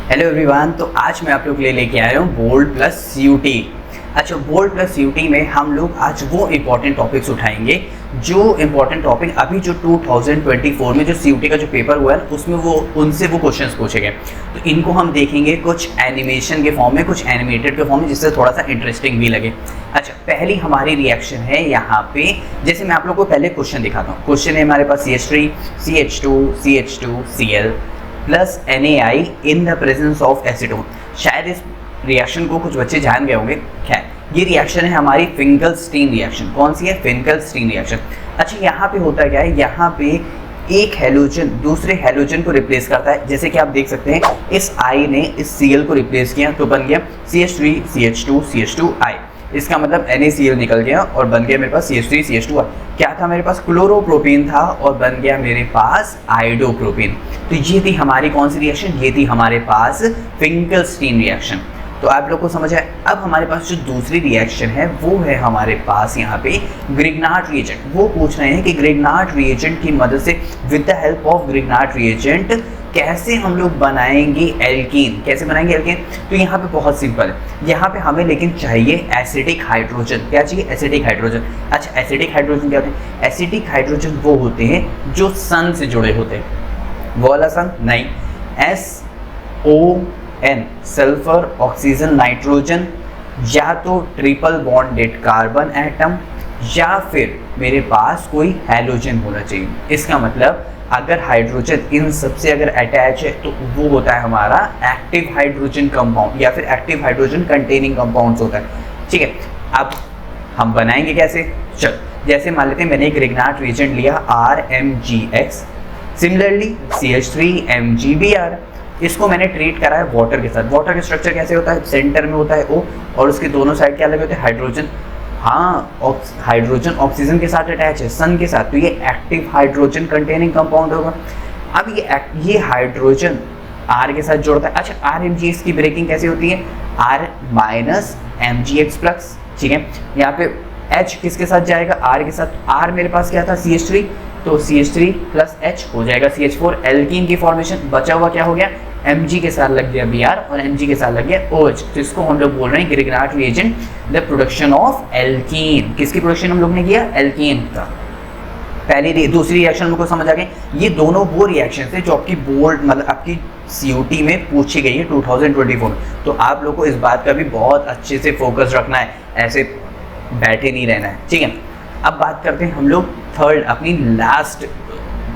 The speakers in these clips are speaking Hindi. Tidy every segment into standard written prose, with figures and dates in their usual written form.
हेलो एवरीवन, तो आज मैं आप लोग के लिए लेके आया हूँ बोल्ड प्लस सीयूटी। अच्छा, बोल्ड प्लस सीयूटी में हम लोग आज वो इम्पॉर्टेंट टॉपिक्स उठाएंगे जो इम्पॉर्टेंट टॉपिक अभी जो 2024 में जो सीयूटी का जो पेपर हुआ है उसमें वो उनसे वो क्वेश्चंस पूछे गए। तो इनको हम देखेंगे कुछ एनिमेशन के फॉर्म में, कुछ एनिमेटेड के फॉर्म में, जिससे थोड़ा सा इंटरेस्टिंग भी लगे। अच्छा, पहली हमारी रिएक्शन है यहाँ पे, जैसे मैं आप लोग को पहले क्वेश्चन दिखाता हूँ। क्वेश्चन है हमारे पास CH3 CH2 CH2 Cl plus NaI in the presence of acetone. शायद इस रिएक्शन को कुछ बच्चे जान गए होंगे। खैर, ये रिएक्शन है हमारी फिंकलस्टीन रिएक्शन। कौन सी है? Finkelstein reaction. अच्छा, यहाँ पे होता क्या है, यहाँ पे एक हैलोजन दूसरे हैलोजन को रिप्लेस करता है। जैसे कि आप देख सकते हैं इस I ने इस Cl को रिप्लेस किया तो बन गया CH3 CH2 CH2I। इसका मतलब NaCl निकल गया और बन गया मेरे पास CH3 CH2I। क्या था मेरे पास? क्लोरोप्रोपीन था और बन गया मेरे पास आइडोप्रोपीन। तो ये थी हमारी कौन सी रिएक्शन? ये थी हमारे पास फिंकलस्टीन रिएक्शन। तो आप लोग को समझ आए। अब हमारे पास जो दूसरी रिएक्शन है वो है हमारे पास यहाँ पे ग्रिग्नार्ड रिएजेंट। वो पूछ रहे हैं कि ग्रिग्नार्ड रिएजेंट की मदद से with the help of Grignard reagent कैसे हम लोग बनाएंगे एल्कीन। कैसे बनाएंगे एल्कीन? तो यहाँ पे बहुत सिंपल है। यहाँ पे हमें लेकिन चाहिए एसिडिक हाइड्रोजन। क्या चाहिए? Acidic hydrogen. अच्छा, एसिडिक हाइड्रोजन क्या होते हैं? एसिडिक हाइड्रोजन वो होते हैं जो सन से जुड़े होते हैं। वो वाला सन नहीं, SON सल्फर ऑक्सीजन नाइट्रोजन, या तो ट्रिपल बॉन्डेड कार्बन एटम, या फिर मेरे पास कोई हैलोजन होना चाहिए। इसका मतलब अगर हाइड्रोजन इन सबसे अगर अटैच है तो वो होता है हमारा एक्टिव हाइड्रोजन कंपाउंड, या फिर एक्टिव हाइड्रोजन कंटेनिंग कंपाउंड्स होता है। ठीक है, अब हम बनाएंगे कैसे? चल, जैसे मान लेते हैं मैंने एक ग्रिग्नार्ड रिएजेंट लिया RMgX, सिमिलरली CH3MgBr। इसको मैंने ट्रीट करा है वाटर के साथ। वाटर का स्ट्रक्चर कैसे होता है? सेंटर में होता है O और उसके दोनों साइड क्या लगे होते हैं? हाइड्रोजन। हाँ, हाइड्रोजन ऑक्सीजन के साथ अटैच है, सन के साथ, तो ये एक्टिव हाइड्रोजन कंटेनिंग कंपाउंड होगा। अब ये हाइड्रोजन R के साथ जोड़ता है। अच्छा, RMgX की ब्रेकिंग कैसे होती है? R-MgX+। ठीक है, यहाँ पे H किसके साथ जाएगा? R के साथ। R मेरे पास क्या था? CH3, तो CH3 + H हो जाएगा CH4। एल्कीन की फॉर्मेशन बचा हुआ क्या हो गया? Mg के साथ लग गया Br और Mg के साथ लग गया OH। तो इसको हम लोग बोल रहे हैं Grignard reagent the production of alkene. किसकी प्रोडक्शन हम लोग ने किया? एल्कीन का। पहली दूसरी रिएक्शन हमको समझ आ गई। ये दोनों वो रिएक्शन थे जो आपकी बोल्ड मतलब आपकी COT में पूछी गई है 2024 में। तो आप लोग को इस बात का भी बहुत अच्छे से फोकस रखना है, ऐसे बैठे नहीं रहना है। ठीक है, अब बात करते हैं हम लोग थर्ड अपनी लास्ट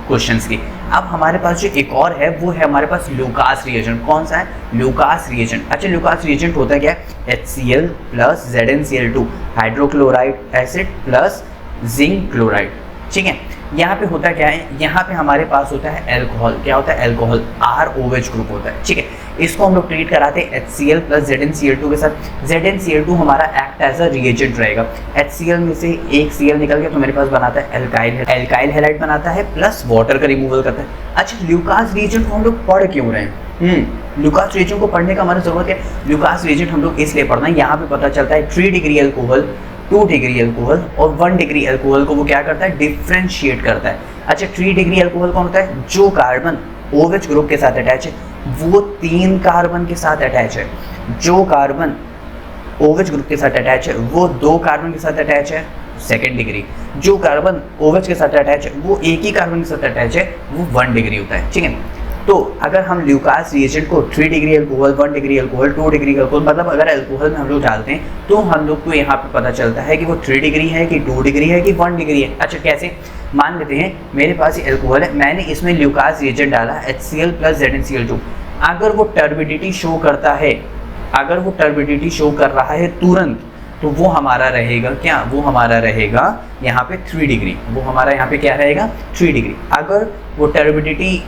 क्वेश्चंस की। अब हमारे पास जो एक और है वो है हमारे पास लुकास रिएजेंट। कौन सा है? Lucas reagent. अच्छा, लुकास रिएजेंट होता है क्या? HCl + ZnCl2 hydrochloride acid plus zinc chloride. ठीक है, यहाँ पे होता क्या है? यहाँ पे हमारे पास होता है एल्कोहल। क्या होता है? एल्कोहल, ROH ग्रुप होता है। ठीक है, इसको हम लोग ट्रीट कराते हैं HCl + ZnCl2 के साथ। ZnCl2 हमारा एक्ट एज अ रिएजेंट रहेगा। HCl में से एक Cl निकल गया तो मेरे पास बनाता है एल्काइल हैलाइड बनाता है प्लस वाटर का रिमूवल करता है। अच्छा, लुकास रिएजेंट को हम लोग पढ़ क्यों रहे हैं? लुकास रिएजेंट को पढ़ने का हमारी जरूरत है। लुकास रिएजेंट हम लोग इसलिए पढ़ना है, यहाँ पे पता चलता है 3 डिग्री अल्कोहल, 2 डिग्री अल्कोहल और 1 डिग्री अल्कोहल को वो क्या करता है? डिफ्रेंशिएट करता है। अच्छा, 3 डिग्री अल्कोहल कौन होता है? जो कार्बन OH ग्रुप के साथ अटैच है वो 3 कार्बन के साथ अटैच है। जो कार्बन OH ग्रुप के साथ अटैच है वो 2 कार्बन के साथ अटैच है, 2nd डिग्री। जो कार्बन OH के साथ अटैच है वो एक ही कार्बन के साथ अटैच है, वो 1 डिग्री होता है। ठीक है, तो अगर हम लुकास रिएजेंट को 3 degree alcohol, 1 degree alcohol, 2 degree alcohol, मतलब अगर अल्कोहल में हम लोग डालते हैं तो हम लोग को यहाँ पे पता चलता है कि वो 3 डिग्री है कि 2 डिग्री है कि 1 डिग्री है। अच्छा, कैसे? मान लेते हैं मेरे पास ये अल्कोहल है, मैंने इसमें लुकास रिएजेंट डाला HCl + ZnCl2। अगर वो टर्बिडिटी शो करता है, अगर वो टर्बिडिटी शो कर रहा है तुरंत, तो वो हमारा रहेगा क्या? वो हमारा रहेगा यहाँ पे 3 डिग्री। वो हमारा यहाँ पे क्या रहेगा? 3 डिग्री। अगर वो टर्बिडिटी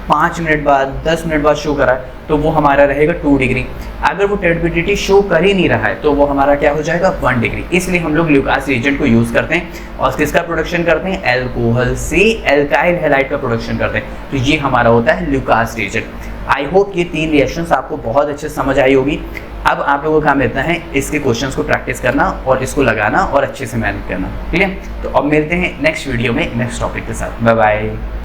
5 मिनट बाद, 10 मिनट बाद शो करा है तो वो हमारा रहेगा 2 डिग्री। अगर वो टर्बिडिटी शो कर ही नहीं रहा है तो वो हमारा क्या हो जाएगा? 1 डिग्री। इसलिए हम लोग लुकास रिएजेंट को यूज़ करते हैं और किसका प्रोडक्शन करते हैं? एल्कोहल से एल्काइल हैलाइड का प्रोडक्शन करते हैं। तो ये हमारा होता है लुकास रिएजेंट। आई होप ये 3 रिएक्शंस आपको बहुत अच्छे से समझ आई होगी। अब आप लोगों का काम रहता है इसके क्वेश्चंस को प्रैक्टिस करना और इसको लगाना और अच्छे से मेहनत करना। ठीक है, तो अब मिलते हैं नेक्स्ट वीडियो में नेक्स्ट टॉपिक के साथ। Bye bye.